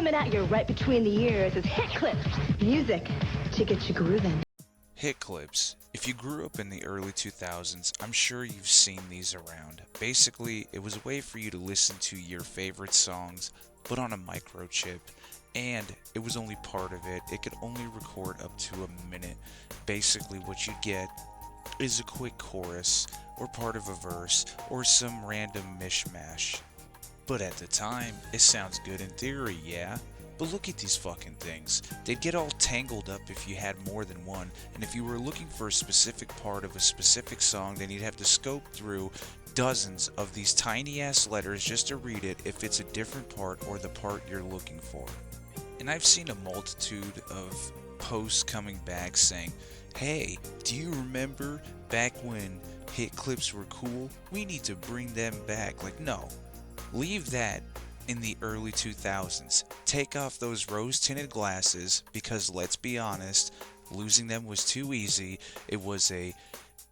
Coming at you right between the ears is hit clips. Music to get you grooving. Hit clips. If you grew up in the early 2000s, I'm sure you've seen these around. Basically, it was a way for you to listen to your favorite songs, but on a microchip. And it was only part of it. It could only record up to a minute. Basically, what you'd get is a quick chorus, or part of a verse, or some random mishmash. But at the time, it sounds good in theory, yeah? But look at these fucking things. They'd get all tangled up if you had more than one, and if you were looking for a specific part of a specific song, then you'd have to scope through dozens of these tiny ass letters just to read it if it's a different part or the part you're looking for. And I've seen a multitude of posts coming back saying, hey, do you remember back when hit clips were cool? We need to bring them back. Like, no. Leave that in the early 2000s. Take off those rose-tinted glasses because, let's be honest, losing them was too easy. It was a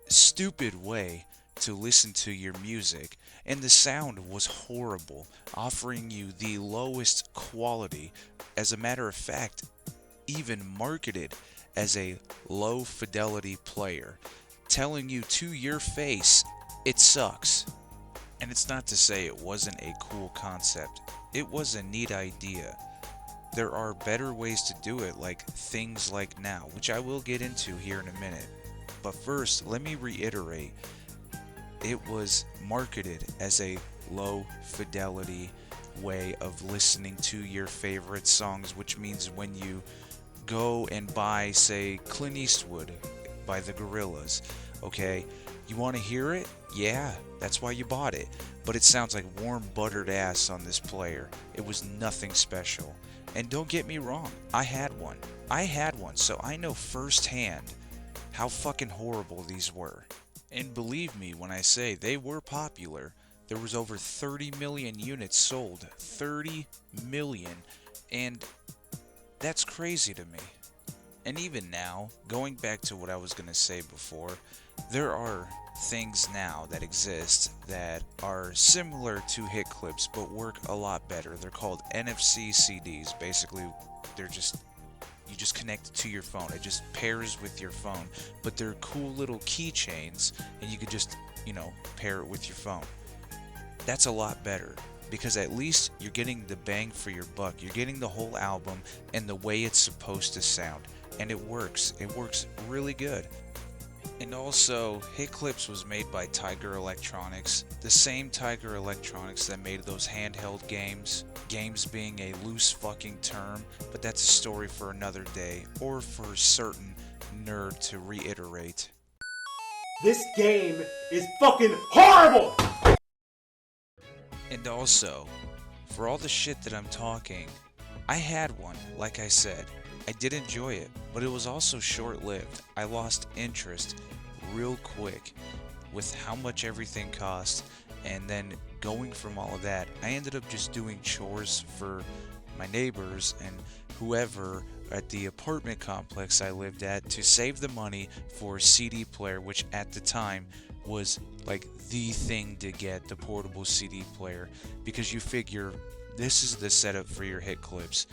stupid way to listen to your music, and the sound was horrible, offering you the lowest quality. As a matter of fact, even marketed as a low fidelity player, telling you to your face it sucks. And it's not to say it wasn't a cool concept. It was a neat idea. There are better ways to do it, like things like now, which I will get into here in a minute. But first, let me reiterate, it was marketed as a low fidelity way of listening to your favorite songs, which means when you go and buy, say, Clint Eastwood by the Gorillaz, okay, you want to hear it? Yeah, that's why you bought it. But it sounds like warm buttered ass on this player. It was nothing special. And don't get me wrong, I had one, so I know firsthand how fucking horrible these were. And believe me when I say they were popular. There was over 30 million units sold. 30 million. And that's crazy to me. And even now, going back to what I was going to say before, there are things now that exist that are similar to hit clips but work a lot better. They're called NFC CDs. Basically, you just connect it to your phone. It just pairs with your phone, but they're cool little keychains, and you could just, pair it with your phone. That's a lot better because at least you're getting the bang for your buck. You're getting the whole album and the way it's supposed to sound, and it works. It works really good. And also, Hit Clips was made by Tiger Electronics, the same Tiger Electronics that made those handheld games. Games being a loose fucking term, but that's a story for another day, or for a certain nerd to reiterate. This game is fucking horrible! And also, for all the shit that I'm talking, I had one, like I said. I did enjoy it, but it was also short-lived. I lost interest real quick with how much everything cost, and then going from all of that, I ended up just doing chores for my neighbors and whoever at the apartment complex I lived at to save the money for a CD player, which at the time was like the thing to get, the portable CD player, because you figure this is the setup for your hit clips.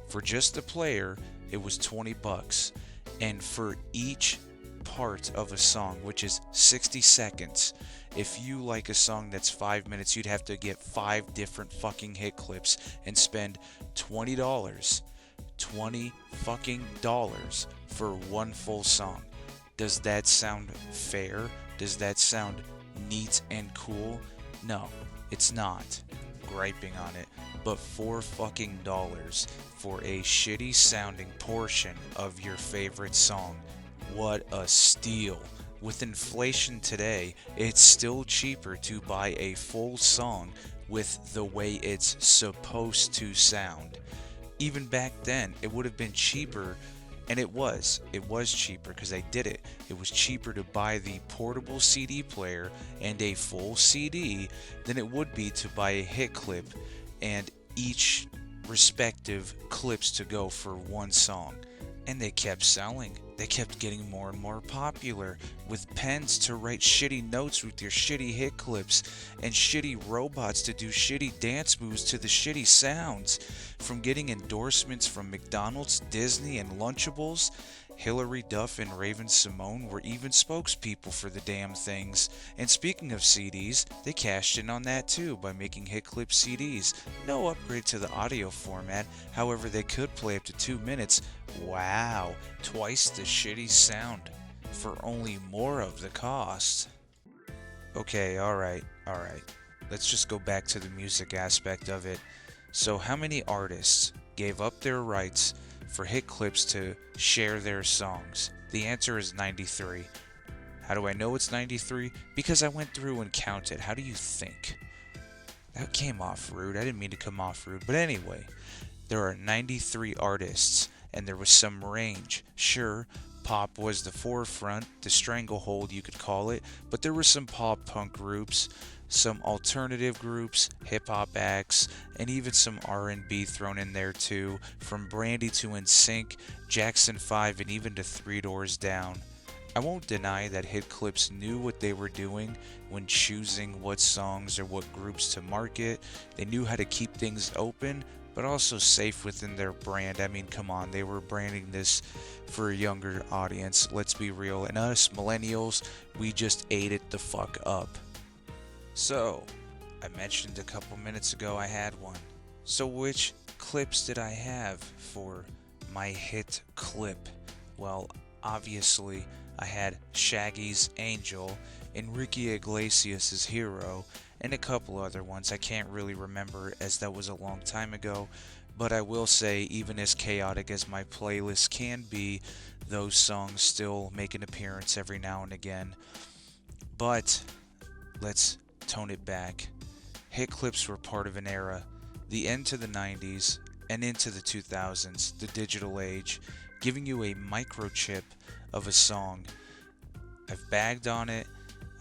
For just the player, it was $20, and for each part of a song, which is 60 seconds, if you like a song that's 5 minutes, you'd have to get 5 different fucking hit clips and spend $20 fucking dollars for one full song. Does that sound fair? Does that sound neat and cool? No, it's not. Griping on it, but $4 fucking dollars for a shitty sounding portion of your favorite song. What a steal. With inflation today, it's still cheaper to buy a full song with the way it's supposed to sound. Even back then, it would have been cheaper, and it was cheaper because I did it. It was cheaper to buy the portable CD player and a full CD than it would be to buy a hit clip and each respective clips to go for one song. And they kept selling. They kept getting more and more popular, with pens to write shitty notes with your shitty hit clips, and shitty robots to do shitty dance moves to the shitty sounds. From getting endorsements from McDonald's, Disney, and Lunchables, Hilary Duff and Raven-Symoné were even spokespeople for the damn things. And speaking of CDs, they cashed in on that too by making hit clip CDs. No upgrade to the audio format, however they could play up to 2 minutes. Wow, twice the shitty sound for only more of the cost. Okay, alright. Let's just go back to the music aspect of it. So how many artists gave up their rights for hit clips to share their songs? The answer is 93. How do I know it's 93? Because I went through and counted. How do you think? That came off rude. I didn't mean to come off rude. But anyway, there are 93 artists, and there was some range. Sure, pop was the forefront, the stranglehold you could call it, but there were some pop punk groups, some alternative groups, hip-hop acts, and even some R&B thrown in there too, from Brandy to NSYNC, Jackson 5, and even to Three Doors Down. I won't deny that Hit Clips knew what they were doing when choosing what songs or what groups to market. They knew how to keep things open, but also safe within their brand. I mean, come on, they were branding this for a younger audience, let's be real, and us millennials, we just ate it the fuck up. So, I mentioned a couple minutes ago I had one. So which clips did I have for my hit clip? Well, obviously, I had Shaggy's Angel, Enrique Iglesias' Hero, and a couple other ones I can't really remember as that was a long time ago, but I will say, even as chaotic as my playlist can be, those songs still make an appearance every now and again. But let's tone it back. Hit clips were part of an era, the end to the 90s and into the 2000s, the digital age, giving you a microchip of a song. I've bagged on it,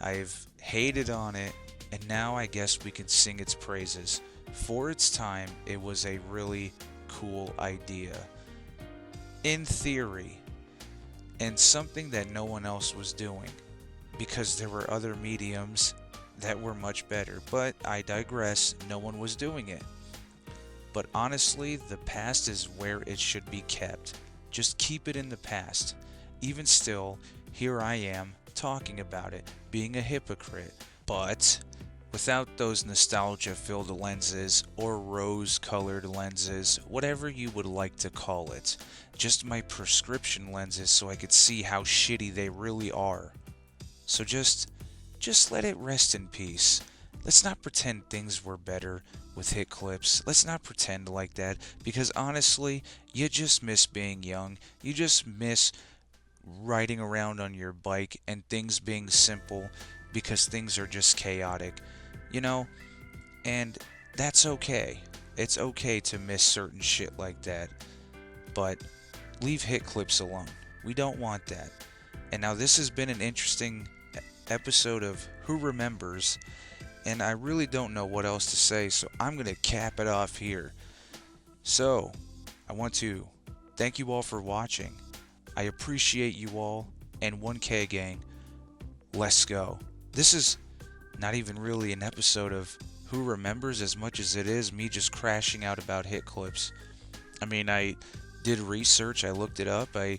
I've hated on it, and now I guess we can sing its praises. For its time, it was a really cool idea. In theory, and something that no one else was doing, because there were other mediums that were much better, but I digress, no one was doing it. But honestly, the past is where it should be kept. Just keep it in the past. Even still, here I am, talking about it, being a hypocrite. But without those nostalgia-filled lenses, or rose-colored lenses, whatever you would like to call it, just my prescription lenses so I could see how shitty they really are. So just let it rest in peace. Let's not pretend things were better with hit clips. Let's not pretend like that, because honestly, you just miss being young. You just miss riding around on your bike and things being simple, because things are just chaotic, you know? And that's okay. It's okay to miss certain shit like that. But leave hit clips alone. We don't want that. And now this has been an interesting episode of Who Remembers, and I really don't know what else to say, so I'm going to cap it off here. So, I want to thank you all for watching. I appreciate you all, and 1K gang, let's go. This is not even really an episode of Who Remembers as much as it is me just crashing out about hit clips. I mean, I did research, I looked it up, I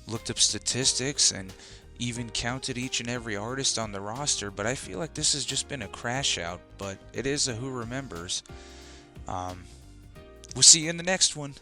looked up statistics, and even counted each and every artist on the roster, but I feel like this has just been a crash out, but it is a Who Remembers. We'll see you in the next one.